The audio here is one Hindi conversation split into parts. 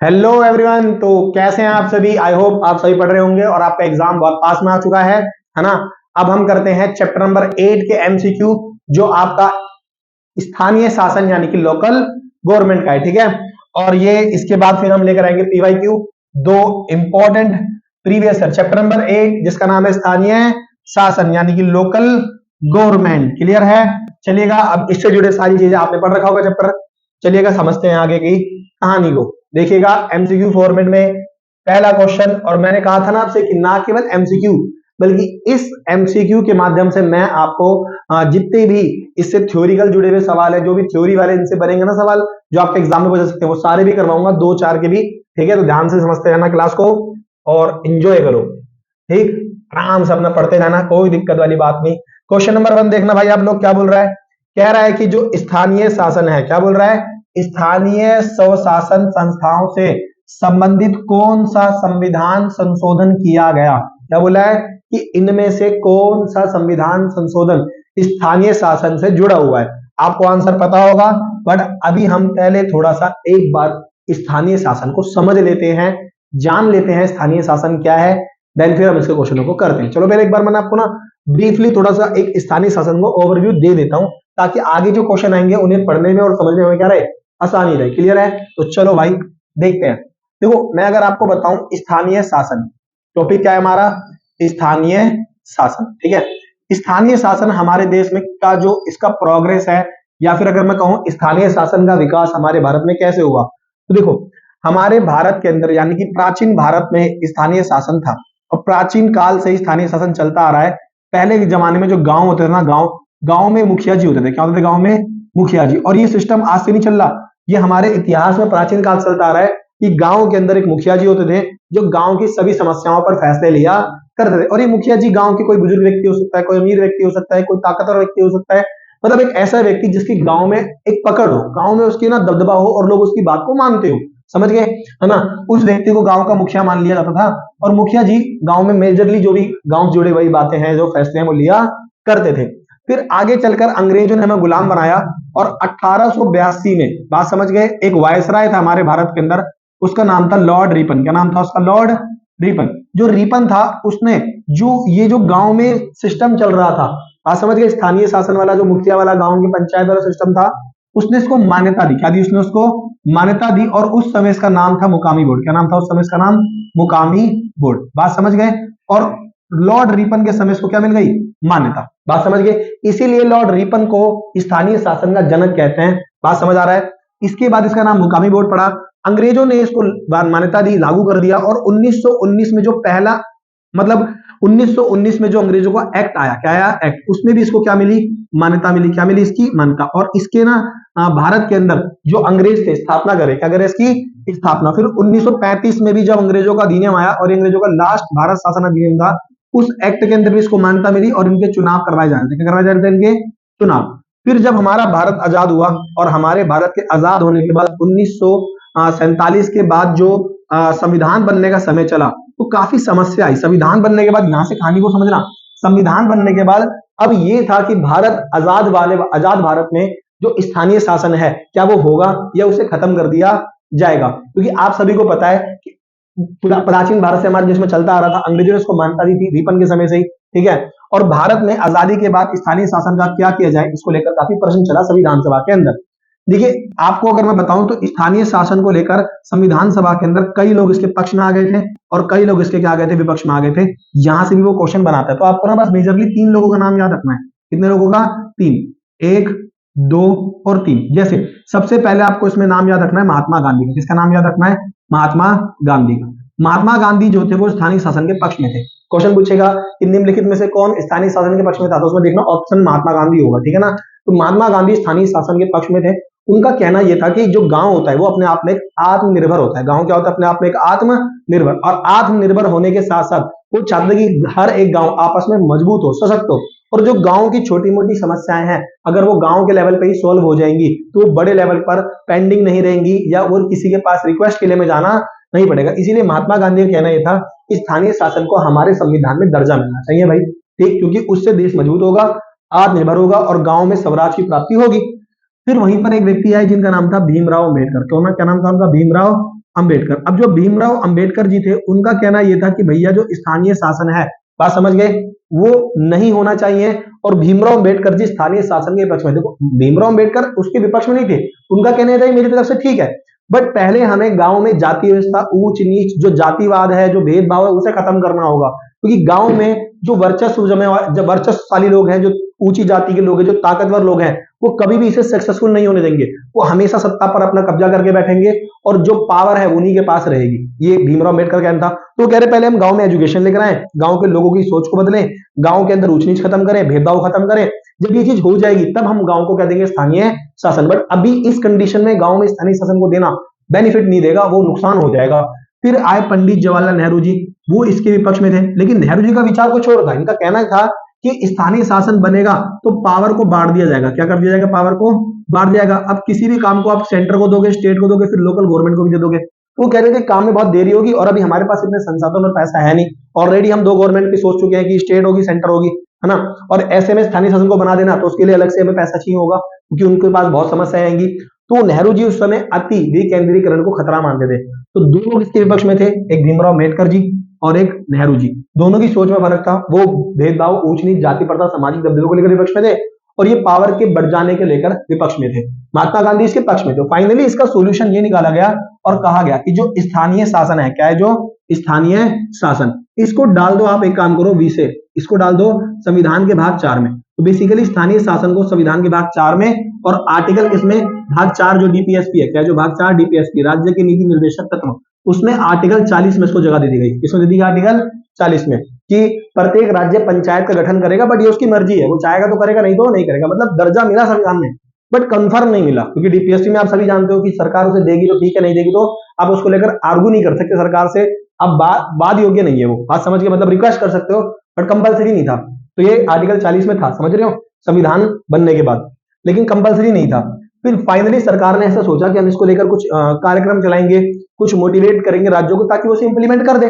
Hello everyone. तो कैसे हैं आप सभी? आई होप आप सभी पढ़ रहे होंगे और आपका एग्जाम बहुत पास में आ चुका है ना। अब हम करते हैं चैप्टर नंबर 8 के एमसीक्यू, जो आपका स्थानीय शासन यानी कि लोकल गवर्नमेंट का है। ठीक है, और ये इसके बाद फिर हम लेकर आएंगे पीवाईक्यू, दो important previous year chapter number 8 जिसका नाम है स्थानीय शासन यानी कि लोकल गवर्नमेंट। क्लियर है? चलिएगा, अब इससे जुड़े सारी चीजें आपने पढ़ रखा होगा चैप्टर। चलिएगा समझते हैं आगे की कहानी को। देखिएगा एमसीक्यू फॉर्मेट में पहला क्वेश्चन, और मैंने कहा था ना आपसे कि ना केवल एमसीक्यू बल्कि इस एमसीक्यू के माध्यम से मैं आपको जितने भी इससे थ्योरिकल जुड़े हुए सवाल है, जो भी थ्योरी वाले इनसे बनेंगे ना सवाल जो आपके एग्जाम में बच सकते हैं, वो सारे भी करवाऊंगा, दो चार के भी। ठीक है, तो ध्यान से समझते रहना क्लास को और एंजॉय करो। ठीक, आराम से अपना पढ़ते रहना, कोई दिक्कत वाली बात नहीं। क्वेश्चन नंबर 1 देखना भाई, आप लोग क्या बोल रहा है। कह रहा है कि जो स्थानीय शासन है, क्या बोल रहा है, स्थानीय स्वशासन संस्थाओं से संबंधित कौन सा संविधान संशोधन किया गया। क्या बोला है कि इनमें से कौन सा संविधान संशोधन स्थानीय शासन से जुड़ा हुआ है। आपको आंसर पता होगा, बट अभी हम पहले थोड़ा सा एक बार स्थानीय शासन को समझ लेते हैं, जान लेते हैं स्थानीय शासन क्या है, देन फिर हम इसके क्वेश्चनों को करते हैं। चलो पहले एक बार मैंने आपको ना ब्रीफली थोड़ा सा एक स्थानीय शासन को ओवरव्यू दे देता हूं, ताकि आगे जो क्वेश्चन आएंगे उन्हें पढ़ने में और समझने में क्या रहे, आसानी रहे। क्लियर है? तो चलो भाई देखते हैं। देखो मैं अगर आपको बताऊं स्थानीय शासन, टॉपिक क्या है हमारा, स्थानीय शासन। ठीक है, स्थानीय शासन हमारे देश में का जो इसका प्रोग्रेस है, या फिर अगर मैं कहूं स्थानीय शासन का विकास हमारे भारत में कैसे हुआ, तो देखो हमारे भारत के अंदर यानी कि प्राचीन भारत में स्थानीय शासन था, और प्राचीन काल से स्थानीय शासन चलता आ रहा है। पहले के जमाने में जो गांव होते थे ना, गांव गांव में मुखिया जी होते थे। क्या होते थे गांव में? मुखिया जी। और ये सिस्टम आज से नहीं चल रहा, ये हमारे इतिहास में प्राचीन काल चलता आ रहा है कि गांव के अंदर एक मुखिया जी होते थे जो गांव की सभी समस्याओं पर फैसले लिया करते थे। और ये मुखिया जी गांव के कोई बुजुर्ग व्यक्ति हो सकता है, कोई अमीर व्यक्ति हो सकता है, कोई ताकतवर व्यक्ति हो सकता है, मतलब एक ऐसा व्यक्ति जिसकी गांव में एक पकड़ हो, गांव में उसकी ना दबदबा हो और लोग उसकी बात को मानते हो। समझ गए है ना? उस व्यक्ति को गांव का मुखिया मान लिया जाता था, और मुखिया जी गांव में मेजरली जो भी गांव जुड़े हुई बातें हैं, जो फैसले हैं, वो लिया करते थे। फिर आगे चलकर अंग्रेजों ने हमें गुलाम बनाया, और 1882 में, बात समझ गए, एक वायसराय था हमारे भारत के अंदर, उसका नाम था लॉर्ड रिपन। क्या नाम था उसका? Lord Ripon. जो रिपन था उसने जो ये जो गांव में सिस्टम चल रहा था, बात समझ गए, स्थानीय शासन वाला जो मुखिया वाला गांव की पंचायत वाला सिस्टम था, उसने इसको मान्यता दी। क्या दी उसने? उसको मान्यता दी, और उस समय इसका नाम था मुकामी बोर्ड। क्या नाम था उस समय इसका? नाम मुकामी बोर्ड। बात समझ गए? और लॉर्ड रिपन के समय इसको क्या मिल गई? मान्यता। बात समझ गए? इसीलिए लॉर्ड रिपन को स्थानीय शासन का जनक कहते हैं। बात समझ आ रहा है? इसके बाद इसका नाम मुकामी बोर्ड पड़ा। अंग्रेजों ने इसको मान्यता दी, लागू कर दिया, और 1919 में जो पहला, मतलब 1919 में जो अंग्रेजों का एक्ट आया, क्या आया एक्ट, उसमें भी इसको क्या मिली? मान्यता मिली। क्या मिली? इसकी मान्यता। और इसके ना भारत के अंदर जो अंग्रेज थे स्थापना करे, क्या करे? इसकी स्थापना। फिर 1935 में भी जब अंग्रेजों का अधिनियम आया, और अंग्रेजों का लास्ट भारत शासन अधिनियम था, उस एक्ट के अंदर भी इसको मान्यता मिली, और इनके चुनाव करवाए जा रहे थे। क्या करवाए जा रहे थे? इनके चुनाव। फिर जब हमारा भारत आजाद हुआ, और हमारे भारत के आजाद होने के बाद 1947 के बाद जो संविधान बनने का समय चला, तो काफी समस्या आई। संविधान बनने के बाद, यहां से कहानी को समझना, संविधान बनने के बाद अब ये था कि भारत आजाद भारत में जो स्थानीय शासन है, क्या वो होगा या उसे खत्म कर दिया जाएगा? क्योंकि आप सभी को पता है कि प्राचीन भारत से हमारे देश में चलता आ रहा था, अंग्रेजों ने इसको मान्यता दी थी रिपन के समय से ही। ठीक है, और भारत में आजादी के बाद स्थानीय शासन का क्या किया जाए, इसको लेकर काफी प्रश्न चला संविधान सभा के अंदर। देखिए आपको अगर मैं बताऊं तो स्थानीय शासन को लेकर संविधान सभा के अंदर कई लोग इसके पक्ष में आ गए थे, और कई लोग इसके क्या आ गए थे? विपक्ष में आ गए थे। यहां से भी वो क्वेश्चन बनाता है। तो आपको ना बस मेजरली 3 लोगों का नाम याद रखना है। कितने लोगों का? 3। 1, 2 और 3। जैसे सबसे पहले आपको इसमें नाम याद रखना है महात्मा गांधी का। किसका नाम याद रखना है? महात्मा गांधी का। महात्मा गांधी जो थे वो स्थानीय शासन के पक्ष में थे। क्वेश्चन पूछेगा कि निम्नलिखित में से कौन स्थानीय शासन के पक्ष में था, तो उसमें देखना ऑप्शन महात्मा गांधी होगा। ठीक है ना? तो महात्मा गांधी स्थानीय शासन के पक्ष में थे। उनका कहना यह था कि जो गांव होता है वो अपने आप में आत्मनिर्भर होता है। गांव क्या होता है? अपने आप में एक आत्मनिर्भर, और आत्मनिर्भर होने के साथ साथ वो चाहते कि हर एक गांव आपस में मजबूत हो, सशक्त हो, और जो गांव की छोटी मोटी समस्याएं हैं, अगर वो गांव के लेवल पे ही सॉल्व हो जाएंगी, तो वो बड़े लेवल पर पेंडिंग नहीं रहेंगी, या वो किसी के पास रिक्वेस्ट के लिए में जाना नहीं पड़ेगा। इसीलिए महात्मा गांधी का कहना यह था कि स्थानीय शासन को हमारे संविधान में दर्जा मिलना चाहिए भाई। ठीक, क्योंकि उससे देश मजबूत होगा, आत्मनिर्भर होगा, और गांव में स्वराज की प्राप्ति होगी। फिर वहीं पर एक व्यक्ति आए जिनका नाम था भीमराव अम्बेडकर। क्या नाम था उनका? भीमराव अंबेडकर। अब जो भीमराव अंबेडकर जी थे उनका कहना यह था कि भैया जो स्थानीय शासन है, बात समझ गए, वो नहीं होना चाहिए। और भीमराव अंबेडकर जी स्थानीय शासन के विपक्ष में। देखो भीमराव अंबेडकर उसके विपक्ष में नहीं थे, उनका कहना था मेरी तरफ से ठीक है, बट पहले हमें गांव में जाति व्यवस्था, ऊंच नीच, जो जातिवाद है, जो भेदभाव है, उसे खत्म करना होगा। क्योंकि गांव में जो वर्चस्व जब वर्चस्वशाली लोग हैं, जो ऊंची जाति के लोग हैं, जो ताकतवर लोग हैं, वो कभी भी इसे सक्सेसफुल नहीं होने देंगे। वो हमेशा सत्ता पर अपना कब्जा करके बैठेंगे और जो पावर है उन्हीं के पास रहेगी। ये भीमराव अम्बेडकर कहना था। तो कह रहे पहले हम गांव में एजुकेशन लेकर आए, गांव के लोगों की सोच को बदलें, गांव के अंदर ऊंच नीच खत्म करें, भेदभाव खत्म करें। जब ये चीज हो जाएगी तब हम गांव को कह देंगे स्थानीय शासन। बट अभी इस कंडीशन में गांव में स्थानीय शासन को देना बेनिफिट नहीं देगा, वो नुकसान हो जाएगा। फिर आए पंडित जवाहरलाल नेहरू जी, वो इसके विपक्ष में थे, लेकिन नेहरू जी का विचार कुछ और था। इनका कहना था कि स्थानीय शासन बनेगा तो पावर को बांट दिया जाएगा। क्या कर दिया जाएगा? पावर को बांट दिया जाएगा। अब किसी भी काम को आप सेंटर को दोगे, स्टेट को दोगे, फिर लोकल गवर्नमेंट को भी दे दोगे। वो कह रहे थे काम में बहुत देरी होगी और अभी हमारे पास इतने संसाधन और पैसा है नहीं। ऑलरेडी हम दो गवर्नमेंट की सोच चुके हैं कि स्टेट होगी, सेंटर होगी, है ना। और ऐसे में स्थानीय शासन को बना देना तो उसके लिए अलग से हमें पैसा चाहिए होगा, क्योंकि उनके पास बहुत समस्याएं आएंगी। तो नेहरू जी उस समय अति विकेंद्रीकरण को खतरा मानते थे। तो दो लोग इसके विपक्ष में थे, एक भीमराव अम्बेडकर जी और एक नेहरू जी। दोनों की सोच में फर्क था। वो भेदभाव, ऊंच नीच, जाति प्रथा, सामाजिक दबदबे को लेकर विपक्ष में थे और ये पावर के बढ़ जाने के लेकर विपक्ष में थे। महात्मा गांधी इसके पक्ष में थे। फाइनली इसका सोल्यूशन ये निकाला गया और कहा गया कि जो स्थानीय शासन है, क्या है? जो स्थानीय शासन, इसको डाल दो आप, एक काम करो वी से, इसको डाल दो संविधान के भाग 4 में। तो बेसिकली स्थानीय शासन को संविधान के भाग 4 में और आर्टिकल इसमें भाग 4 जो डीपीएसपी है, क्या जो भाग 4 डीपीएसपी राज्य के नीति निर्देशक तत्व, उसमें आर्टिकल 40 में इसको जगह दे दी गई। इसमें दे दी गई आर्टिकल 40 में कि प्रत्येक राज्य पंचायत का गठन करेगा, बट ये उसकी मर्जी है, वो चाहेगा तो करेगा, नहीं तो नहीं करेगा। मतलब दर्जा मिला संविधान में, बट कंफर्म नहीं मिला। क्योंकि डीपीएससी में आप सभी जानते हो कि सरकार उसे देगी तो ठीक है, नहीं देगी तो आप उसको लेकर आर्गू नहीं कर सकते सरकार से। अब बाद योग्य नहीं है वो, बात समझ के, मतलब रिक्वेस्ट कर सकते हो बट कंपलसरी नहीं था। तो ये आर्टिकल 40 में था, समझ रहे हो, संविधान बनने के बाद, लेकिन कंपलसरी नहीं था। फिर फाइनली सरकार ने ऐसा सोचा कि हम इसको लेकर कुछ कार्यक्रम चलाएंगे, कुछ मोटिवेट करेंगे राज्यों को ताकि वो इसे इंप्लीमेंट कर दे।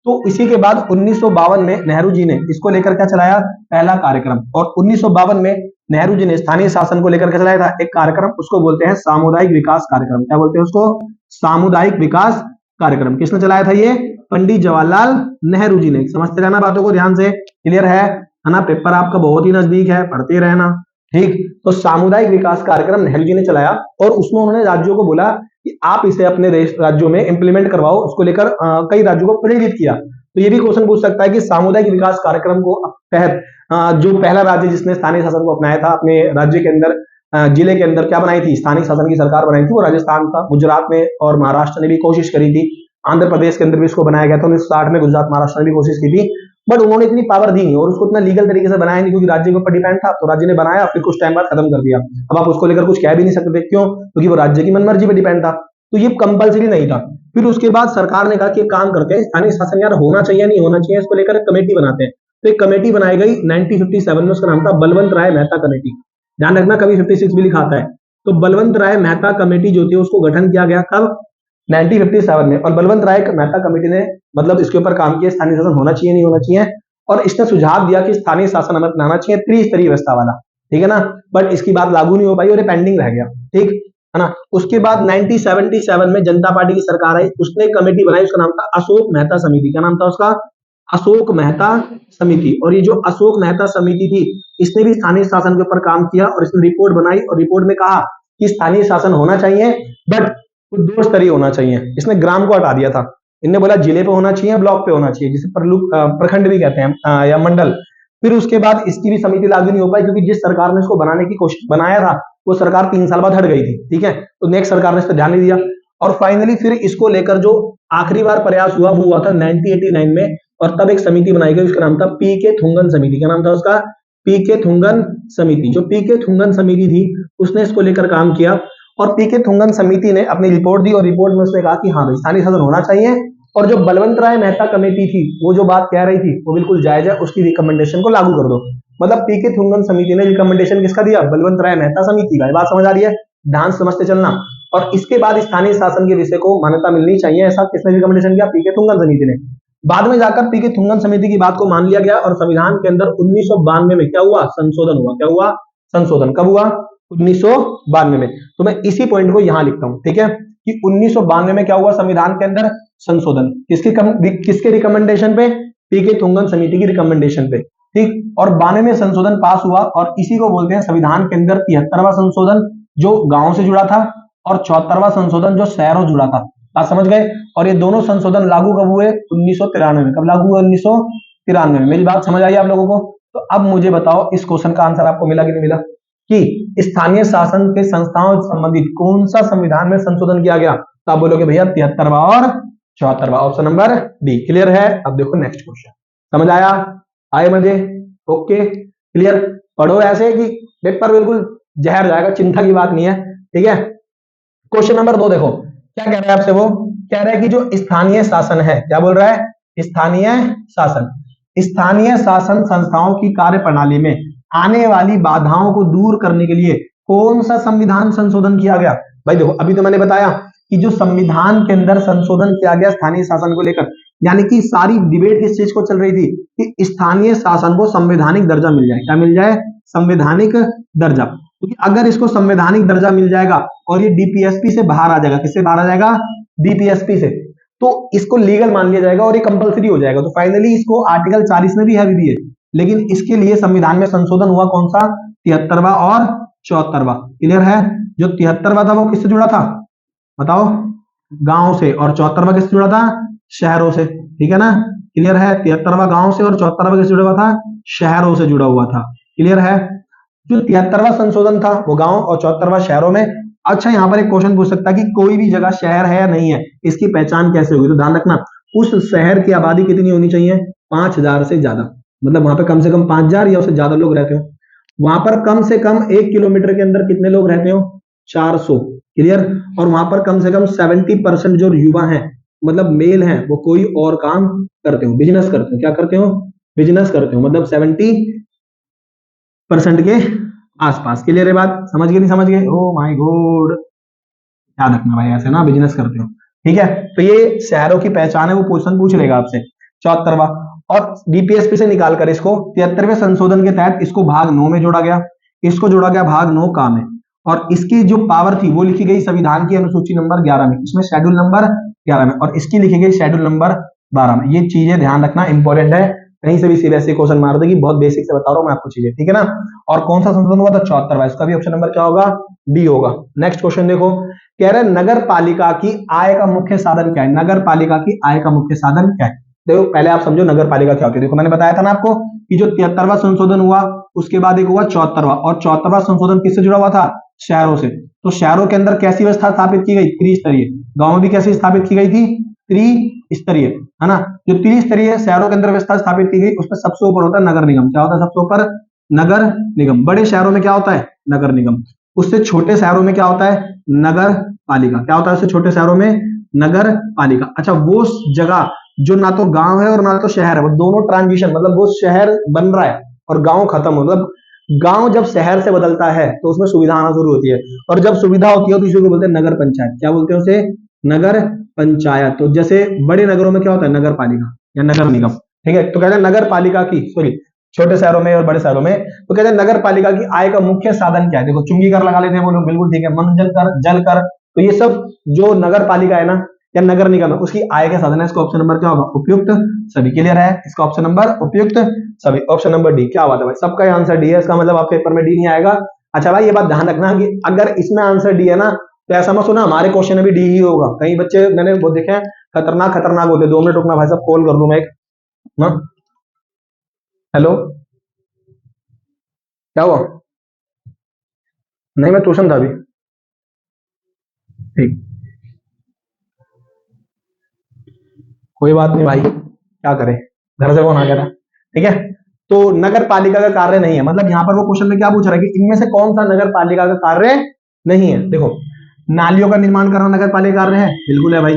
तो इसी के बाद 1952 में नेहरू जी ने इसको लेकर क्या चलाया? पहला कार्यक्रम। और 1952 में नेहरू जी ने स्थानीय शासन को लेकर क्या चलाया था? एक कार्यक्रम, उसको बोलते हैं सामुदायिक विकास कार्यक्रम। क्या बोलते हैं उसको? सामुदायिक विकास कार्यक्रम। किसने चलाया था ये? पंडित जवाहरलाल नेहरू जी ने। समझते रहना बातों को ध्यान से, क्लियर है ना? पेपर आपका बहुत ही नजदीक है, पढ़ते रहना, ठीक। तो सामुदायिक विकास कार्यक्रम नेहरू जी ने चलाया और उसमें उन्होंने राज्यों को बोला कि आप इसे अपने राज्यों में इंप्लीमेंट करवाओ। उसको लेकर कई राज्यों को प्रेरित किया। तो ये भी क्वेश्चन पूछ सकता है कि सामुदायिक विकास कार्यक्रम को तहत जो पहला राज्य जिसने स्थानीय शासन को अपनाया था, अपने राज्य के अंदर, जिले के अंदर क्या बनाई थी? स्थानीय शासन की सरकार बनाई थी, वो राजस्थान था। गुजरात में और महाराष्ट्र ने भी कोशिश करी थी, आंध्र प्रदेश के अंदर भी इसको बनाया गया था 1960 में। गुजरात, महाराष्ट्र ने भी कोशिश की थी, बट उन्होंने इतनी पावर दी नहीं और उसको इतना लीगल तरीके से बनाया नहीं, क्योंकि राज्य के ऊपर डिपेंड था। तो राज्य ने बनाया, फिर कुछ टाइम बाद खत्म कर दिया। अब आप उसको लेकर कुछ कह भी नहीं सकते। क्यों? क्योंकि वो राज्य की मनमर्जी पे डिपेंड था, तो ये कंपलसरी नहीं था। फिर उसके बाद सरकार ने कहा कि काम करते हैं, स्थानीय शासन यार होना चाहिए नहीं होना चाहिए, इसको लेकर कमेटी बनाते हैं। तो एक कमेटी बनाई गई 1957 में, उसका नाम था बलवंत राय मेहता कमेटी। ध्यान रखना कभी 56 भी लिखा आता है। तो बलवंत राय मेहता कमेटी जो थी उसको गठन किया गया कब? 1957 में। और बलवंत राय मेहता कमेटी ने मतलब इसके ऊपर काम किया, स्थानीय शासन होना चाहिए नहीं होना चाहिए, और इसने सुझाव दिया कि स्थानीय शासन हमें अपनाना चाहिए त्रिस्तरीय व्यवस्था वाला, ठीक है ना। बट इसकी बात लागू नहीं हो पाई और ये पेंडिंग रह गया, ठीक है ना। उसके बाद 1977 में जनता पार्टी की सरकार आई, उसने कमेटी बनाई, उसका नाम था अशोक मेहता समिति। क्या नाम था उसका? अशोक मेहता समिति। और ये जो अशोक मेहता समिति थी, इसने भी स्थानीय शासन के ऊपर काम किया और इसने रिपोर्ट बनाई और रिपोर्ट में कहा कि स्थानीय शासन होना चाहिए, बट दो स्तरीय होना चाहिए। इसने ग्राम को हटा दिया था। इनने बोला जिले पे होना चाहिए, ब्लॉक पे होना चाहिए, जिसे प्रखंड भी कहते हैं या मंडल। फिर उसके बाद इसकी भी समिति लागू नहीं हो पाई, क्योंकि जिस सरकार ने इसको बनाने की कोशिश बनाया था वो सरकार 3 साल बाद हट गई थी, ठीक है। तो नेक्स्ट सरकार ने इस पर ध्यान नहीं दिया और फाइनली फिर इसको लेकर जो आखिरी बार प्रयास हुआ वो हुआ था 1989 में, और तब एक समिति बनाई गई, उसका नाम था पीके थुंगन समिति। क्या नाम था उसका? पीके थुंगन समिति। जो पीके थुंगन समिति थी उसने इसको लेकर काम किया और पीके थुंगन समिति ने अपनी रिपोर्ट दी और रिपोर्ट में उसने कहा कि हाँ भाई स्थानीय शासन होना चाहिए। और जो बलवंत राय मेहता कमेटी थी वो जो बात कह रही थी वो बिल्कुल जायज है, उसकी रिकमेंडेशन को लागू कर दो। मतलब पीके थुंगन समिति ने रिकमेंडेशन किसका दिया? बलवंत राय मेहता समिति का। बात समझ आ रही है? ध्यान समझते चलना। और इसके बाद स्थानीय शासन के विषय को मान्यता मिलनी चाहिए, ऐसा किसने रिकमेंडेशन किया? पीके थुंगन समिति ने। बाद में जाकर पीके थुंगन समिति की बात को मान लिया गया और संविधान के अंदर 1992 में क्या हुआ? संशोधन हुआ। क्या हुआ? संशोधन। कब हुआ? 1992 में। तो मैं इसी पॉइंट को यहां लिखता हूं, ठीक है, कि 1992 में क्या हुआ संविधान के अंदर संशोधन, किसके रिकमेंडेशन पे, पीके तुंगन समिति की रिकमेंडेशन पे, ठीक। और 92 में संशोधन पास हुआ और इसी को बोलते हैं संविधान के अंदर 73वां संशोधन जो गांव से जुड़ा था और 74वां संशोधन जो शहरों जुड़ा था। बात समझ गए। और ये दोनों संशोधन लागू कब हुए, 1993 में। कब लागू हुआ, 1993 में। मेरी बात समझ आई आप लोगों को। तो अब मुझे बताओ इस क्वेश्चन का आंसर आपको मिला कि नहीं मिला, कि स्थानीय शासन के संस्थाओं से संबंधित कौन सा संविधान में संशोधन किया गया। तो आप बोलोगे भैया 73वां और 74वां, ऑप्शन नंबर डी। क्लियर है। अब देखो नेक्स्ट क्वेश्चन, समझ आया, आए मजे, ओके क्लियर। पढ़ो ऐसे कि पेपर बिल्कुल जहर जाएगा, चिंता की बात नहीं है, ठीक है। क्वेश्चन नंबर 2 देखो क्या कह रहा है आपसे, वो कह रहा है कि जो स्थानीय शासन है, क्या बोल रहा है, स्थानीय शासन, स्थानीय शासन संस्थाओं की कार्य प्रणाली में आने वाली बाधाओं को दूर करने के लिए कौन सा संविधान संशोधन किया गया। भाई देखो अभी तो मैंने बताया कि जो संविधान के अंदर संशोधन किया गया स्थानीय शासन को लेकर, यानी कि सारी डिबेट किस चीज को चल रही थी कि स्थानीय शासन को संवैधानिक दर्जा मिल जाए। क्या मिल जाए, संवैधानिक दर्जा। क्योंकि अगर इसको संवैधानिक दर्जा मिल जाएगा और ये डीपीएसपी से बाहर आ जाएगा, किससे बाहर आ जाएगा, डीपीएसपी से, तो इसको लीगल मान लिया जाएगा और ये कंपलसरी हो जाएगा। तो फाइनली इसको आर्टिकल 40 में भी है भी है, लेकिन इसके लिए संविधान में संशोधन हुआ कौन सा, 73वां और 74वां। क्लियर है। जो 73वां था वो किससे जुड़ा था, बताओ, गांव से, और 74वां किससे जुड़ा था, शहरों से, ठीक है ना। क्लियर है। 73वां गांव से और 74वां किससे जुड़ा हुआ था, शहरों से जुड़ा हुआ था। क्लियर है। जो 73वां संशोधन था वो गांव और 74वां शहरों में। अच्छा यहाँ पर एक क्वेश्चन पूछ सकता है कि कोई भी जगह शहर है या नहीं है, इसकी पहचान कैसे होगी। तो ध्यान रखना उस शहर की आबादी कितनी होनी चाहिए, 5000 से ज्यादा, मतलब वहां पर कम से कम 5000 या उससे ज्यादा लोग रहते हो। वहां पर कम से कम 1 किलोमीटर के अंदर कितने लोग रहते हो, 400। क्लियर। और वहां पर कम से कम 70% जो युवा हैं, मतलब मेल हैं, वो कोई और काम करते हो, बिजनेस करते हो। क्या करते हो, बिजनेस करते हो, मतलब 70% के आसपास। क्लियर है बात, समझ गए नहीं समझ गए, ओ माय गॉड, याद रखना भाई, ऐसे ना बिजनेस करते हो, ठीक है। तो ये शहरों की पहचान है, वो क्वेश्चन पूछ लेगा आपसे। 74वां और डीपीएसपी से निकाल कर इसको 73वें संशोधन के तहत इसको भाग 9 में जोड़ा गया, इसको जोड़ा गया भाग 9 का में, और इसकी जो पावर थी वो लिखी गई संविधान की अनुसूची नंबर 11 में, इसमें शेड्यूल नंबर 11 में, और इसकी लिखी गई शेड्यूल नंबर 12 में। ये चीजें ध्यान रखना, इंपॉर्टेंट है, कहीं से भी सीरियसली क्वेश्चन मार देगी, बहुत बेसिक से बता रहा हूं मैं आपको चीजें, ठीक है ना। और कौन सा संशोधन हुआ था, 74वां, इसका भी ऑप्शन नंबर क्या होगा, डी होगा। नेक्स्ट क्वेश्चन देखो, कह रहे नगर पालिका की आय का मुख्य साधन क्या है, नगर पालिका की आय का मुख्य साधन क्या है। देखो पहले आप समझो नगर पालिका क्या होती है। देखो मैंने बताया था ना आपको कि जो 73वां संशोधन हुआ उसके बाद एक हुआ 74वां, और 74वां संशोधन किससे जुड़ा हुआ था, शहरों से। तो शहरों के अंदर कैसी व्यवस्था स्थापित की गई, त्रिस्तरीय। गांव में भी कैसी स्थापित की गई थी, त्रिस्तरीय, है ना। जो त्रिस्तरीय शहरों के अंदर व्यवस्था स्थापित की गई उसमें सबसे ऊपर होता है नगर निगम। क्या होता है सबसे ऊपर, नगर निगम। बड़े शहरों में क्या होता है, नगर निगम। उससे छोटे शहरों में क्या होता है, नगर पालिका। क्या होता है उससे छोटे शहरों में, नगर पालिका। अच्छा वो जगह जो ना तो गांव है और ना तो शहर है, वो दोनों ट्रांजिशन, मतलब वो शहर बन रहा है और गांव खत्म हो, मतलब गांव जब शहर से बदलता है तो उसमें सुविधा आना शुरू होती है, और जब सुविधा होती है तो इसी को बोलते हैं नगर पंचायत। क्या बोलते हैं उसे, नगर पंचायत। तो जैसे बड़े नगरों में क्या होता है, नगर पालिका या नगर निगम, ठीक है। तो कहते हैं नगर पालिका की, सॉरी, छोटे शहरों में और बड़े शहरों में, तो कहते हैं नगर पालिका की आय का मुख्य साधन क्या है। देखो चुंगी कर लगा लेते हैं वो लोग, बिल्कुल ठीक है, मनोरंजन कर, जल कर, तो ये सब जो नगर पालिका है ना या नगर निगम है उसकी आय का साधन है। इसका ऑप्शन नंबर क्या होगा, उपयुक्त सभी। क्लियर है। इसका ऑप्शन नंबर उपयुक्त सभी, ऑप्शन नंबर डी। क्या बात है भाई, सबका आंसर डी है, इसका मतलब आप पेपर में डी नहीं आएगा। अच्छा भाई ये बात ध्यान रखना कि अगर इसमें आंसर डी है ना तो ऐसा मत सुना हमारे क्वेश्चन में भी डी ही होगा। कई बच्चे मैंने वो देखे खतरनाक खतरनाक होते। 2 मिनट रुकना भाई साहब, कॉल कर लूं मैं एक ना। हेलो, क्या हुआ, नहीं मैं ट्यूशन था अभी, ठीक, कोई बात नहीं भाई, क्या करें, घर से कौन आ गया था, ठीक है। तो नगर पालिका का कार्य नहीं है, मतलब यहाँ पर वो क्वेश्चन में क्या पूछ रहा है कि इनमें से कौन सा नगर पालिका का कार्य नहीं है। देखो नालियों का निर्माण करना नगर पालिका कार्य है, बिल्कुल है भाई,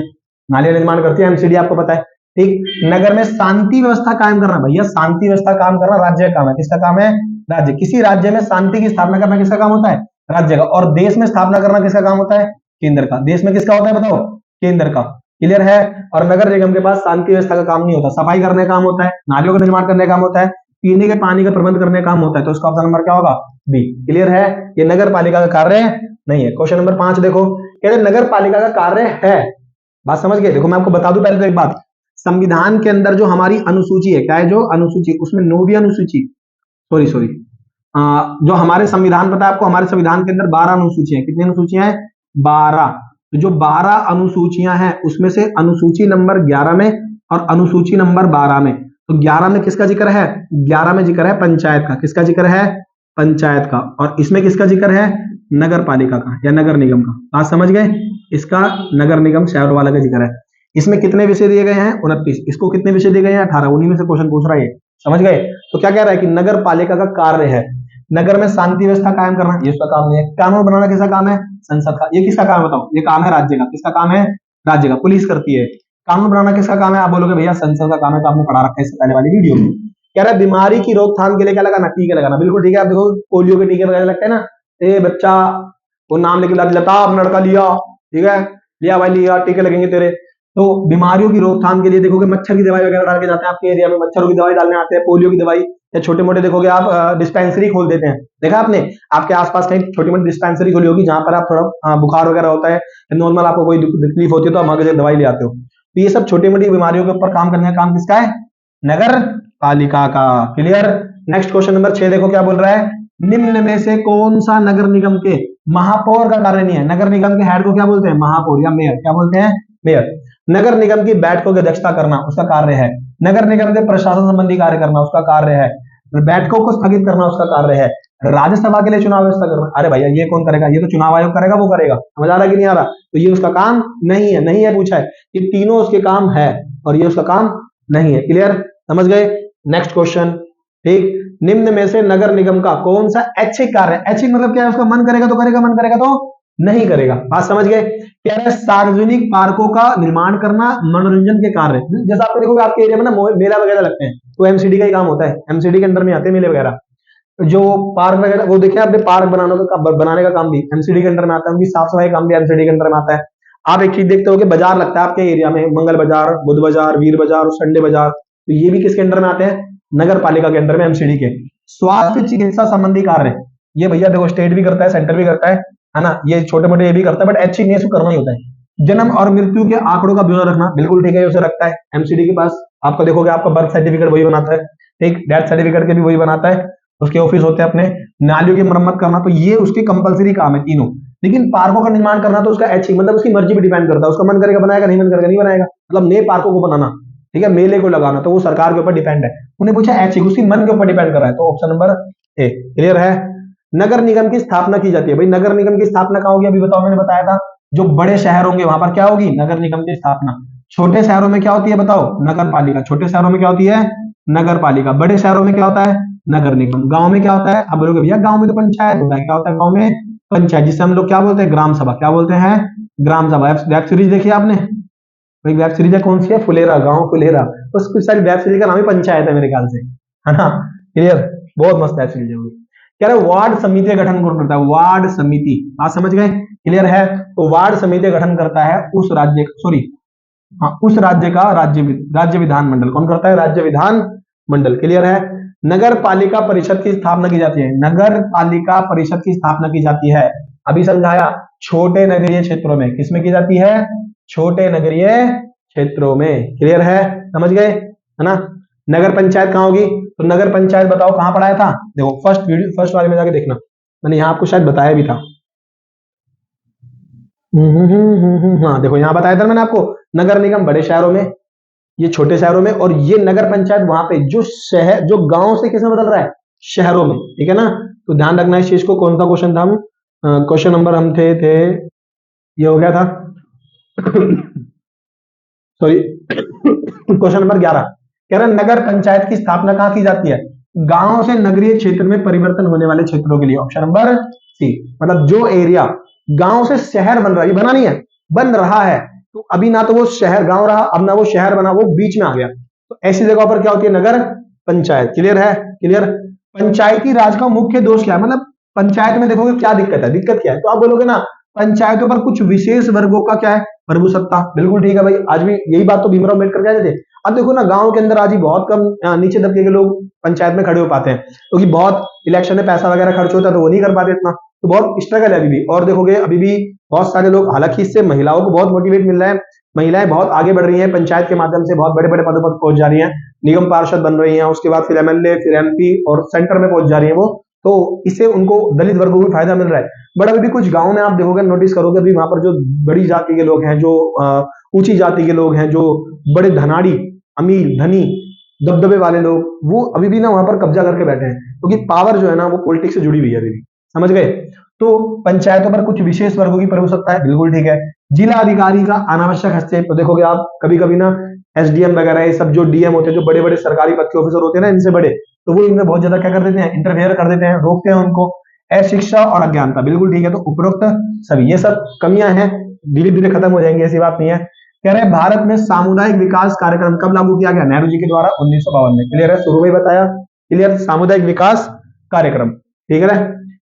नालियां निर्माण करती है एमसीडी, आपको पता है, ठीक। नगर में शांति व्यवस्था कायम करना, भैया शांति व्यवस्था काम करना राज्य का काम है। किसका काम है, राज्य। किसी राज्य में शांति की स्थापना करना किसका काम होता है, राज्य का। और देश में स्थापना करना किसका काम होता है, केंद्र का। देश में किसका होता है बताओ, केंद्र का। क्लियर है। और नगर निगम के पास शांति व्यवस्था का काम नहीं होता, सफाई करने का काम होता है, नालियों का निर्माण करने का काम होता है, पीने के पानी का प्रबंध करने का काम होता है, तो इसका ऑप्शन नंबर क्या होगा? बी। क्लियर है? ये नगर पालिका का कार्य नहीं है। क्वेश्चन नंबर 5 देखो, कहते नगर पालिका का कार्य है, बात समझ गए? देखो मैं आपको बता दूं पहले तो एक बात, संविधान के अंदर जो हमारी अनुसूची है, क्या है जो अनुसूची, उसमें 9वीं अनुसूची, सॉरी जो हमारे संविधान, पता है आपको, हमारे संविधान के अंदर 12 अनुसूचियां, कितनी अनुसूचियां हैं? 12। तो जो 12 अनुसूचियां हैं उसमें से अनुसूची नंबर 11 में और अनुसूची नंबर 12 में, तो 11 में किसका जिक्र है? 11 में जिक्र है पंचायत का। किसका जिक्र है? पंचायत का। और इसमें किसका जिक्र है? नगर पालिका का या नगर निगम का। बात समझ गए? इसका नगर निगम शहर वाला का जिक्र है। इसमें कितने विषय दिए गए हैं? 29। इसको कितने विषय दिए गए हैं? 18। उन्हीं में से क्वेश्चन पूछ रहा है, समझ गए? तो क्या कह रहा है कि नगर पालिका का कार्य है नगर में शांति व्यवस्था कायम करना, ये उसका काम नहीं है। कानून बनाना किसका काम है? संसद का। ये किसका काम है बताओ? ये काम है राज्य का। किसका काम है? राज्य का। पुलिस करती है। कानून बनाना किसका काम है? आप बोलोगे भैया संसद का काम है, तो आपने पढ़ा रखा है इससे पहले वाली वीडियो में। कह रहा है बीमारी की रोकथाम के लिए क्या लगाना? टीके लगाना। बिल्कुल ठीक है। आप देखो पोलियो के टीके वगैरह लगते हैं ना, ए बच्चा वो नाम लेके लताब लड़का लिया, ठीक है, लिया भाई लिया, टीके लगेंगे तेरे। तो बीमारियों की रोकथाम के लिए देखोगे मच्छर की दवाई वगैरह डाल के जाते हैं आपके एरिया में, मच्छरों की दवाई डालने आते हैं, पोलियो की दवाई, या छोटे मोटे देखोगे आप डिस्पेंसरी खोल देते हैं। देखा आपने आपके आसपास कहीं छोटी मोटी डिस्पेंसरी खोली होगी जहां पर आप थोड़ा बुखार वगैरह होता है, नॉर्मल आपको कोई तकलीफ होती है तो आप वहां से दवाई ले आते हो। तो ये सब छोटी मोटी बीमारियों के ऊपर काम करने का काम किसका है? नगर पालिका का। क्लियर? नेक्स्ट क्वेश्चन नंबर 6 देखो क्या बोल रहा है, निम्न में से कौन सा नगर निगम के महापौर का कार्य नहीं है? नगर निगम के हेड को क्या बोलते हैं? महापौर या मेयर। क्या बोलते हैं? मेयर। नगर निगम की बैठकों की अध्यक्षता करना उसका कार्य है। नगर निगम के प्रशासन संबंधी कार्य करना उसका कार्य है। बैठकों को स्थगित करना उसका कार्य है। राज्यसभा के लिए चुनाव व्यवस्था करना, अरे भैया ये कौन करेगा? ये तो चुनाव आयोग करेगा, वो करेगा। समझ आ रहा है कि नहीं आ रहा? तो ये उसका काम नहीं है। नहीं है पूछा है, ये तीनों उसके काम है और ये उसका काम नहीं है। क्लियर? समझ गए? नेक्स्ट क्वेश्चन, ठीक, निम्न में से नगर निगम का कौन सा ऐच्छिक कार्य है? ऐच्छिक मतलब क्या है? उसका मन करेगा तो करेगा, मन करेगा तो नहीं करेगा। बात समझ गए? कह रहे हैं सार्वजनिक पार्कों का निर्माण करना, मनोरंजन के कार्य। जैसे आप देखोगे आपके एरिया में ना मेला वगैरह लगते हैं, तो एमसीडी का ही काम होता है। एमसीडी के अंदर में आते हैं मेले वगैरह, जो पार्क वगैरह, वो देखिए आपने पार्क बनाने का काम भी एमसीडी के अंदर में आता है, उनकी साफ सफाई काम भी एमसीडी के अंदर में आता है। आप एक चीज देखते हो कि बाजार लगता है आपके एरिया में, मंगल बाजार, बुध बाजार, वीर बाजार और संडे बाजार, तो ये भी किसके अंडर में आते हैं? नगर पालिका के अंदर में, एमसीडी के। स्वास्थ्य चिकित्सा संबंधी कार्य, ये भैया देखो स्टेट भी करता है, सेंटर भी करता है ना, ये छोटे मोटे ये भी करता है, बट ऐच्छिक नहीं, करना ही होता है। जन्म और मृत्यु के आंकड़ों का ब्यौरा रखना, बिल्कुल ठीक है, उसे रखता है एमसीडी के पास। आपको देखोगे आपका बर्थ सर्टिफिकेट वही बनाता है, ठीक, डेथ सर्टिफिकेट के भी वही बनाता है, उसके ऑफिस होते हैं अपने। नालियों की मरम्मत करना, तो ये उसके कंपलसरी काम है तीनों। लेकिन पार्कों का निर्माण करना तो उसका ऐच्छिक, मतलब उसकी मर्जी पर डिपेंड करता है, उसका मन करेगा बनाएगा, नहीं मन करेगा नहीं बनाएगा। मतलब नए पार्कों को बनाना, ठीक है, मेले को लगाना, तो वो सरकार के ऊपर डिपेंड है। उन्हें पूछा ऐच्छिक, उसकी मन के ऊपर डिपेंड कर रहा है, तो ऑप्शन नंबर ए। क्लियर है? नगर निगम की स्थापना की जाती है। भाई नगर निगम की स्थापना कहाँ होगी? अभी बताओ, मैंने बताया था जो बड़े शहर होंगे वहां पर क्या होगी? नगर निगम की स्थापना। छोटे शहरों में क्या होती है बताओ? नगर पालिका। छोटे शहरों में क्या होती है? नगर पालिका। बड़े शहरों में क्या होता है? नगर निगम। गांव में क्या होता है? अब बोलोगे भैया गांव में तो पंचायत होता है। क्या होता है गांव में? पंचायत, जिसे हम लोग क्या बोलते हैं? ग्राम सभा। क्या बोलते हैं? ग्राम सभा। वेब सीरीज देखी आपने? भाई वेब सीरीज है कौन सी है? फुलेरा, गांव फुलेरा। तो सारी वेब सीरीज का नाम ही पंचायत है मेरे ख्याल से, है ना? क्लियर? बहुत मस्त वेब सीरीज है। कह रहे वार्ड समिति का गठन कौन करता है? वार्ड समिति। आप समझ गए? क्लियर है? तो वार्ड समिति गठन करता है उस राज्य, उस राज्य का राज्य विधान मंडल। कौन करता है? राज्य विधान मंडल। क्लियर है? नगर पालिका परिषद की स्थापना की जाती है। नगर पालिका परिषद की स्थापना की जाती है, अभी समझाया, छोटे नगरीय क्षेत्रों में। किसमें की जाती है? छोटे नगरीय क्षेत्रों में। क्लियर है? समझ गए? है ना? नगर पंचायत कहां होगी? तो नगर पंचायत बताओ कहां पढ़ाया था? देखो फर्स्ट वाले में जाके देखना, मैंने यहां आपको शायद बताया भी था। हाँ देखो यहां बताया था मैंने आपको, नगर निगम बड़े शहरों में, ये छोटे शहरों में, और ये नगर पंचायत वहां पे जो शहर, जो गांव से किसमें बदल रहा है? शहरों में। ठीक है ना? तो ध्यान रखना इस चीज को। कौन सा क्वेश्चन था? हम क्वेश्चन नंबर हम थे ये हो गया था सॉरी क्वेश्चन नंबर 11। कह रहा नगर पंचायत की स्थापना कहां की जाती है? गांव से नगरीय क्षेत्र में परिवर्तन होने वाले क्षेत्रों के लिए। Option number C. मतलब जो एरिया गांव से शहर बन रहा है, ये बना नहीं है, बन रहा है, तो अभी ना तो वो शहर गांव रहा, अब ना वो शहर बना, वो बीच में आ गया, तो ऐसी जगह पर क्या होती है? नगर पंचायत। क्लियर है? क्लियर? पंचायती राज का मुख्य दोष क्या है? मतलब पंचायत में देखोगे क्या दिक्कत है? दिक्कत क्या है? तो आप बोलोगे ना पंचायतों पर कुछ विशेष वर्गों का क्या है? प्रभुसत्ता। बिल्कुल ठीक है भाई, आज भी यही बात तो भीमराव अम्बेडकर कहते थे, अब देखो ना, गांव के अंदर आज ही बहुत कम नीचे दबके के लोग पंचायत में खड़े हो पाते हैं, क्योंकि बहुत इलेक्शन में पैसा वगैरह खर्च होता है तो वो नहीं कर पाते इतना, तो बहुत स्ट्रगल है अभी भी। और देखोगे अभी भी बहुत सारे लोग, हालांकि इससे महिलाओं को बहुत मोटिवेट मिल रहा है, महिलाएं बहुत आगे बढ़ रही हैं, पंचायत के माध्यम से बहुत बड़े बड़े पदों पर पहुंच जा रही हैं, निगम पार्षद बन रही हैं, उसके बाद फिर एमएलए, फिर एमपी और सेंटर में पहुंच जा रही है वो। तो इससे उनको दलित वर्गों को भी फायदा मिल रहा है। बट अभी भी कुछ गाँव में आप देखोगे, नोटिस करोगे, अभी वहां पर जो बड़ी जाति के लोग हैं, जो ऊंची जाति के लोग हैं, जो बड़े धनाड़ी, अमीर, धनी, दबदबे वाले लोग, वो अभी भी ना वहां पर कब्जा करके बैठे हैं, क्योंकि पावर जो है ना वो पॉलिटिक्स से जुड़ी हुई है अभी भी। समझ गए? तो पंचायतों पर कुछ विशेष वर्गों की प्रभुसत्ता है, बिल्कुल ठीक है। जिला अधिकारी का अनावश्यक हस्तक्षेप, तो देखोगे आप कभी कभी ना एसडीएम वगैरह, ये सब जो डीएम होते हैं, जो बड़े बड़े सरकारी पद के ऑफिसर होते हैं ना, इनसे बड़े, तो वो इनमें बहुत ज्यादा क्या कर देते हैं, इंटरफेयर कर देते हैं, रोकते हैं उनको। अशिक्षा और अज्ञानता, बिल्कुल ठीक है। तो उपरोक्त सभी ये सब कमियां हैं, धीरे धीरे खत्म हो जाएंगी, ऐसी बात नहीं है। कह रहे हैं भारत में सामुदायिक विकास कार्यक्रम कब लागू किया गया? नेहरू जी के द्वारा 1952 में। क्लियर है, शुरू में ही बताया, क्लियर, सामुदायिक विकास कार्यक्रम, ठीक है ना।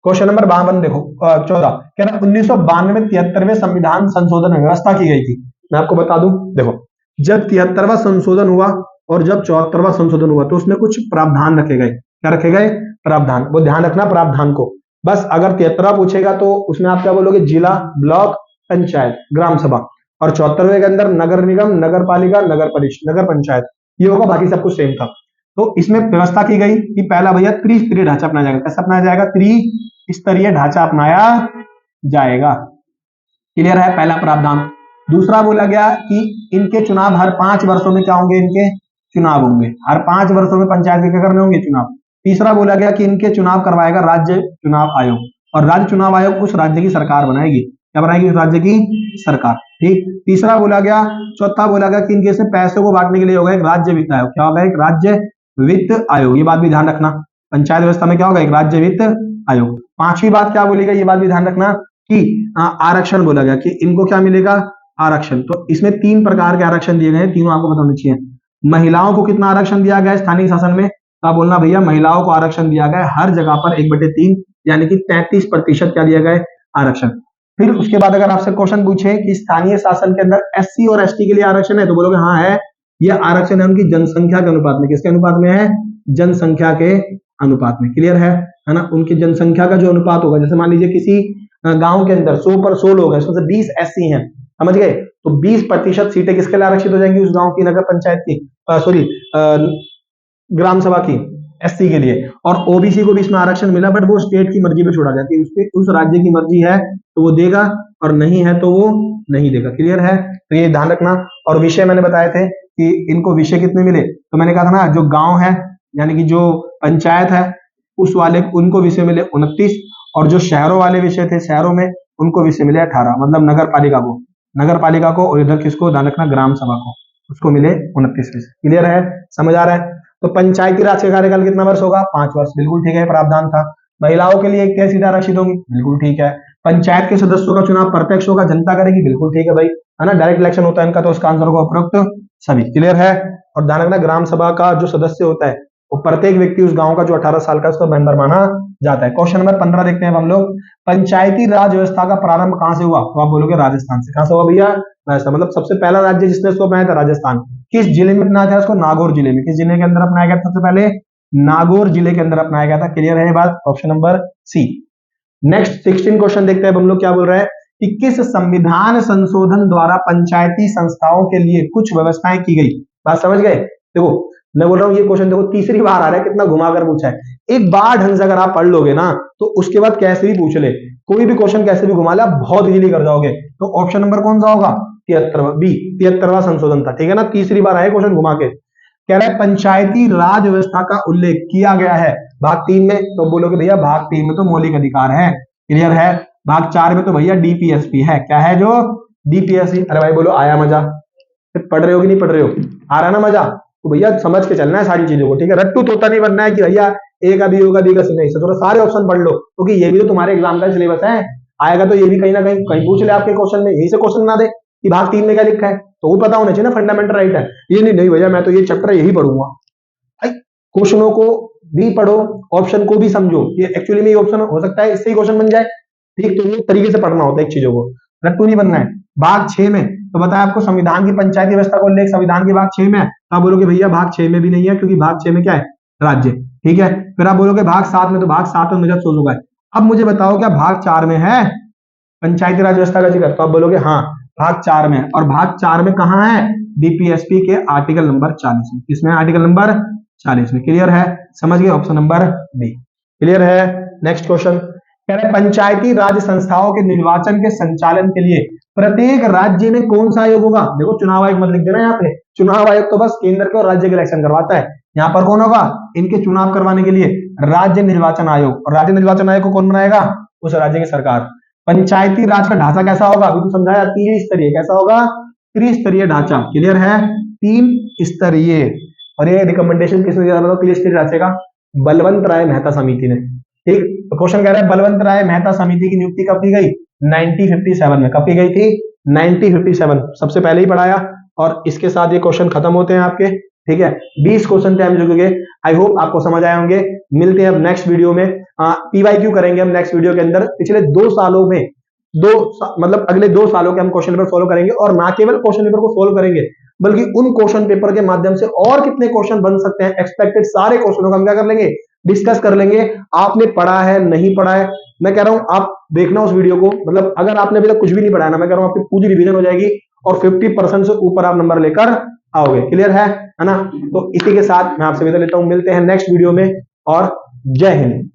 क्वेश्चन नंबर 52 देखो, 14 कह रहा है 1992 में 73वें संविधान संशोधन में व्यवस्था की गई थी। मैं आपको बता दूं, देखो जब 73वां संशोधन हुआ और जब 74वां संशोधन हुआ तो उसमें कुछ प्रावधान रखे गए। क्या रखे गए? प्रावधान। वो ध्यान रखना प्रावधान को, बस अगर 73वां पूछेगा तो उसमें आप क्या बोलोगे? जिला, ब्लॉक, पंचायत, ग्राम सभा। और 74वें के अंदर नगर निगम, नगर पालिका, नगर परिषद, नगर पंचायत, ये होगा, बाकी सब कुछ सेम था। तो इसमें व्यवस्था की गई कि पहला भैया त्रिस्तरीय ढांचा अपनाया जाएगा। कैसा अपनाया जाएगा? त्रिस्तरीय ढांचा अपनाया जाएगा। क्लियर है, पहला प्रावधान। दूसरा बोला गया कि इनके चुनाव हर 5 वर्षों में क्या होंगे? इनके चुनाव होंगे, हर 5 वर्षों में पंचायत के क्या करने होंगे? चुनाव। तीसरा बोला गया कि इनके चुनाव करवाएगा राज्य चुनाव आयोग, और राज्य चुनाव आयोग उस राज्य की सरकार बनाएगी। क्या बनाएगी? उस राज्य की सरकार, ठीक। तीसरा बोला गया, चौथा बोला गया कि इनके से पैसों को बांटने के लिए होगा एक राज्य वित्त आयोग। क्या होगा? एक राज्य वित्त आयोग। ये बात भी ध्यान रखना, पंचायत व्यवस्था में क्या होगा? एक राज्य वित्त आयोग। पांचवी बात क्या बोली गई? ये बात भी ध्यान रखना कि आरक्षण बोला गया कि इनको क्या मिलेगा? आरक्षण। तो इसमें 3 प्रकार के आरक्षण दिए गए हैं, तीनों आपको बताने चाहिए। महिलाओं को कितना आरक्षण दिया गया है स्थानीय शासन में? क्या बोलना भैया? महिलाओं को आरक्षण दिया गया है हर जगह पर 1/3, यानी कि 33% क्या दिया गया है? आरक्षण। फिर उसके बाद अगर आपसे क्वेश्चन पूछे कि स्थानीय शासन के अंदर एससी और एसटी के लिए आरक्षण है, तो बोलोगे हाँ है। यह आरक्षण है उनकी जनसंख्या के अनुपात में। किसके अनुपात में है? जनसंख्या के अनुपात में। क्लियर है ना? उनकी जनसंख्या का जो अनुपात होगा, जैसे मान लीजिए किसी गांव के अंदर 100 पर 100 लोग हैं, उसमें से 20 एससी हैं, समझ गए? तो 20% सीटें किसके लिए आरक्षित हो जाएंगी? उस गांव की नगर पंचायत की, सॉरी ग्राम सभा की, एससी के लिए। और ओबीसी को भी इसमें आरक्षण मिला, बट वो स्टेट की मर्जी पे छोड़ा जाती है, उसके उस राज्य की मर्जी है तो वो देगा, और नहीं है तो वो नहीं देगा। क्लियर है? तो ये ध्यान रखना। और विषय मैंने बताए थे कि इनको विषय कितने मिले, तो मैंने कहा था ना, जो गांव है यानी कि जो पंचायत है उस वाले उनको विषय मिले 29, और जो शहरों वाले विषय थे, शहरों में उनको विषय मिले 18, मतलब नगर पालिका को और इधर किसको? ध्यान रखना, ग्राम सभा को, उसको मिले 29 विषय। क्लियर है? समझ आ रहा है? तो पंचायती राज का कार्यकाल कितना वर्ष होगा? 5 वर्ष, बिल्कुल ठीक है, प्रावधान था। महिलाओं के लिए क्या सीटें आरक्षित होंगी? बिल्कुल ठीक है। पंचायत के सदस्यों का चुनाव प्रत्यक्ष होगा, जनता करेगी, बिल्कुल ठीक है भाई, है ना, डायरेक्ट इलेक्शन होता है इनका, तो उसका आंसर होगा उपरोक्त सभी। क्लियर है? और ध्यान रखना, ग्राम सभा का जो सदस्य होता है वो प्रत्येक व्यक्ति उस गांव का जो 18 साल का उसका मेंबर माना जाता है। क्वेश्चन नंबर 15 देखते हैं हम लोग। पंचायती राज व्यवस्था का प्रारंभ कहां से हुआ? तो आप बोलोगे राजस्थान से। कहां से हुआ भैया? राजस्थान। मतलब सबसे पहला राज्य जिसने इसको अपनाया था राजस्थान। किस जिले में अपनाया था इसको? नागौर जिले में। किस जिले के अंदर अपनाया गया था सबसे पहले? नागौर जिले के अंदर अपनाया गया था। क्लियर है ये बात? Option number C. Next 16 question देखते हैं हम लोग, क्या बोल रहे हैं कि किस संविधान संशोधन द्वारा पंचायती संस्थाओं के लिए कुछ व्यवस्थाएं की गई? बात समझ गए? देखो मैं बोल रहा हूं, ये क्वेश्चन देखो तीसरी बार आ रहा है, कितना घुमाकर पूछा है। एक बार ढंग से अगर आप पढ़ लोगे ना तो उसके बाद कैसे भी पूछ ले, कोई भी क्वेश्चन कैसे भी घुमा ले, आप बहुत इजीली कर जाओगे। तो ऑप्शन नंबर कौन सा होगा? 73वां, बी, 73वां संशोधन था, ठीक है ना। तीसरी बार आया क्वेश्चन घुमा के। कह रहा है पंचायती राज व्यवस्था का उल्लेख किया गया है भाग 3 में, तो बोलोगे भैया भाग 3 में तो मौलिक अधिकार है। क्लियर है? भाग 4 में तो भैया डीपीएसपी है। क्या है? जो डीपीएसपी। अरे भाई बोलो आया मजा? पढ़ रहे हो कि नहीं पढ़ रहे हो? आ रहा ना मजा? तो भैया समझ के चलना है सारी चीजों को, ठीक है। रट्टू तोता नहीं बनना है कि भैया ए का बी होगा, बी का सी नहीं, थोड़ा सारे ऑप्शन पढ़ लो, क्योंकि ये भी तो तुम्हारे एग्जाम का सिलेबस है। आएगा तो ये भी कहीं ना कहीं कहीं पूछ ले आपके क्वेश्चन में, यही से क्वेश्चन ना दे कि भाग 3 में क्या लिखा है, तो वो पता होना चाहिए ना, फंडामेंटल राइट है। ये नहीं नहीं भैया मैं तो ये चैप्टर यही पढ़ूंगा। क्वेश्चनों को भी पढ़ो, ऑप्शन को भी समझो, ये एक्चुअली में ऑप्शन हो सकता है इससे ही क्वेश्चन बन जाए, ठीक। तो ये तरीके से पढ़ना होता है एक चीजों को। रट्टू नहीं बनना है। भाग 6 में तो बताया आपको संविधान की पंचायती व्यवस्था को उल्लेख संविधान के भाग 6 में है, तो आप बोलोगे भैया भाग 6 में भी नहीं है, क्योंकि भाग 6 में क्या है, राज्य। ठीक है, फिर आप बोलोगे भाग 7 में, तो भाग 7 में मेजर सोच होगा। अब मुझे बताओ क्या भाग 4 में है पंचायती राज व्यवस्था का जिक्र, तो आप बोलोगे हाँ भाग 4 में है। और भाग 4 में कहां है, बीपीएसपी के आर्टिकल नंबर 40 में। किसमें, आर्टिकल नंबर 40 में। क्लियर है, समझ गए, ऑप्शन नंबर बी क्लियर है। नेक्स्ट क्वेश्चन कह रहे पंचायती राज संस्थाओं के निर्वाचन के संचालन के लिए प्रत्येक राज्य में कौन सा आयोग होगा। देखो चुनाव आयोग मत लिख देना यहाँ पे, चुनाव आयोग तो बस केंद्र के और राज्य के इलेक्शन करवाता है। यहाँ पर कौन होगा, इनके चुनाव करवाने के लिए राज्य निर्वाचन आयोग। और राज्य निर्वाचन आयोग को कौन बनाएगा, उस राज्य की सरकार। पंचायती राज का ढांचा कैसा होगा, अभी तो समझाया, त्रिस्तरीय। कैसा होगा, त्रिस्तरीय ढांचा। क्लियर है, 3 स्तरीय। और ये रिकमेंडेशन किसने दिया था त्रिस्तरीय ढांचे का, बलवंत राय मेहता समिति ने। ठीक, तो क्वेश्चन कह रहा है बलवंत राय मेहता समिति की नियुक्ति कब की गई, 1957 में। कब की गई थी, 1957, सबसे पहले ही पढ़ाया। और इसके साथ ये क्वेश्चन खत्म होते हैं आपके। ठीक है, 20 क्वेश्चन थे हम जो के। आई होप आपको समझ आए होंगे। मिलते हैं अब नेक्स्ट वीडियो में, पीवाईक्यू करेंगे हम नेक्स्ट वीडियो के अंदर। पिछले 2 सालों में मतलब अगले 2 सालों के हम क्वेश्चन पेपर फॉलो करेंगे, और ना केवल क्वेश्चन पेपर को फॉलो करेंगे बल्कि उन क्वेश्चन पेपर के माध्यम से और कितने क्वेश्चन बन सकते हैं, एक्सपेक्टेड सारे क्वेश्चनों का हम क्या कर लेंगे, डिस्कस कर लेंगे। आपने पढ़ा है नहीं पढ़ा है, मैं कह रहा हूं आप देखना उस वीडियो को। मतलब अगर आपने अभी तक कुछ भी नहीं पढ़ा ना, मैं कह रहा हूं आपकी पूरी रिवीजन हो जाएगी और 50% से ऊपर आप नंबर लेकर आओगे। क्लियर है ना। तो इसी के साथ मैं आपसे विदा लेता हूं, मिलते हैं नेक्स्ट वीडियो में, और जय हिंद।